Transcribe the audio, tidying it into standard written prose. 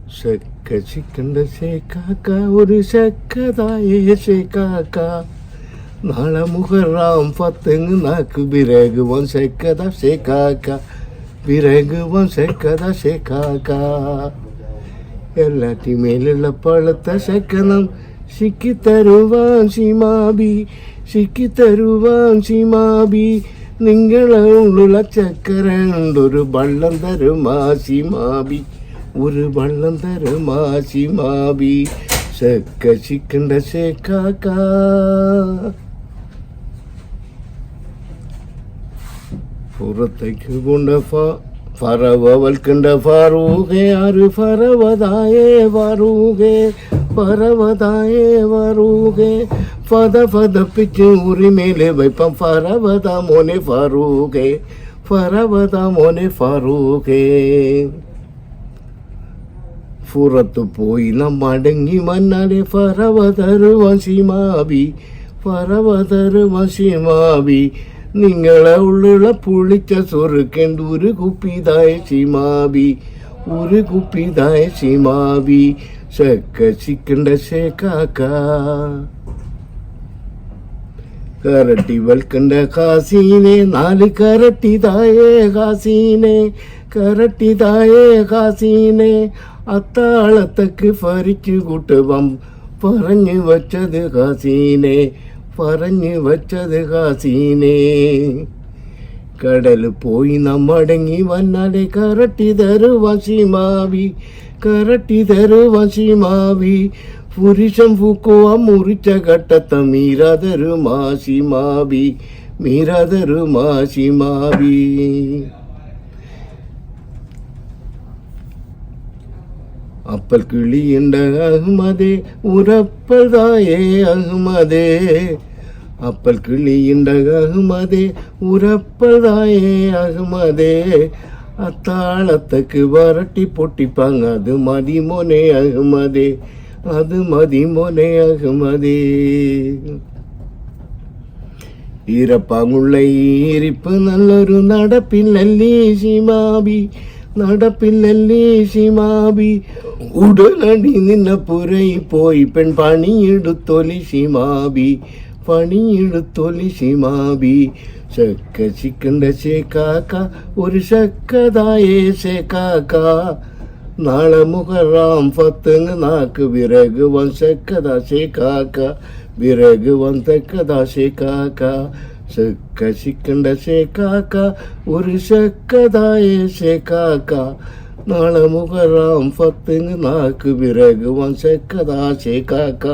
செக்க சிக்கண்ட சேக்காக்கா ஒரு செக்கதாயே சேக்காக்கா நாளை முகராம் பத்துங்க நாக்கு பிறகுவன் செக்கதா சேக்காக்கா பிறகுவன் செக்கதா சேக்காக்கா எல்லாட்டி மேலுள்ள பழத்தை செக்கனம் சிக்கி தருவான் சிமாபி சிக்கி தருவான் சிமாபி നിങ്ങളുള്ള ചക്കരണ്ടൊരു വള്ളം തരുമാ സിമാബി ഒരു വള്ളം തരുമാ സിമാബി സെക്ക ചിക്കണ്ട സേക്കാക്ക പുറത്തേക്ക് കൊണ്ട ഫറവൽക്കണ്ട ഫാറൂഖേ ആര് ഫറവതായേ ഫാറൂഖേ ഫറവതായേ ഫാറൂഖേ ഫതപ്പിച്ച് ഉറിമേലെ വയ്പ്പം ഫറവത മോനെ ഫാറൂഖേ ഫറവത മോനെ ഫാറൂഖേ പുറത്തു പോയി മടങ്ങി വന്നാലേ ഫറവതരുവൻ സിമാബി ഫറവതരുവൻ സിമാബി നിങ്ങളെ ഉള്ളിലുള്ള പുളിച്ച സൊറുക്കേണ്ട ഒരു കുപ്പിതായ സിമാബി ഒരു കുപ്പിതായ സിമാബി സെക്ക ചിക്കണ്ട സേക്കാക്ക കരട്ടി വൽക്കണ്ട ഖാസീനെ നാല് കരട്ടിതായേ ഖാസീനെ കരട്ടിതായേ ഖാസീനെ അത്താളത്തേക്ക് ഭരിച്ചു കൂട്ടുവം പറഞ്ഞു വച്ചത് ഖാസീനെ പറഞ്ഞു വച്ചത് ഖാസീനെ കടൽ പോയി മടങ്ങി വന്നാലേ കരട്ടി തരുവൻ സിമാബി കരട്ടി തരുവൻ സിമാബി പുരുഷം പൂക്കുവ മുറിച്ച ഘട്ടത്തെ മീരാതരുമാ സിമാബി മീരാതരുമാ സിമാബി അപ്പൽ കിളിയുണ്ട് അഹ്മദേ ഉറപ്പതായേ അഹ്മദേ അപ്പൽ കിളിയുണ്ട് അഹ്മദേ ഉറപ്പതായേ അഹ്മദേ അത്താളത്തേക്ക് വരട്ടി പൊട്ടിപ്പാങ്ങ അത് മതി മോനെ അഹ്മദേ അത് മതി മോനെ അഹ്മദേ ഈരപ്പാങ്ങുള്ള ഈരിപ്പ് നല്ലൊരു നടപ്പില്ലല്ലേ സിമാബി നടപ്പില്ലല്ലേ സിമാബി ഉടനടി നിന്ന പുരയി പോയി പെൺ പണിയെടുത്തൊലി സിമാബി പണിയെടുത്തൊലി സിമാബി സെക്ക ചിക്കണ്ട സേക്കാക്ക ഒരു സെക്കതായേ സേക്കാക്ക നാളെ മുഹറാം പത്തുങ്ങ് നാക്ക് വിറകുവൻ സെക്കതാ സേക്കാക്ക വിറകുവൻ തെക്കതാ സേക്കാക്ക സെക്ക ചിക്കണ്ട സേക്കാക്ക ഒരു സെക്കതായേ സേക്കാക്ക നാളെ മുഹറാം പത്തുങ്ങ് നാക്ക് വിറകുവൻ സെക്കതാ സേക്കാക്ക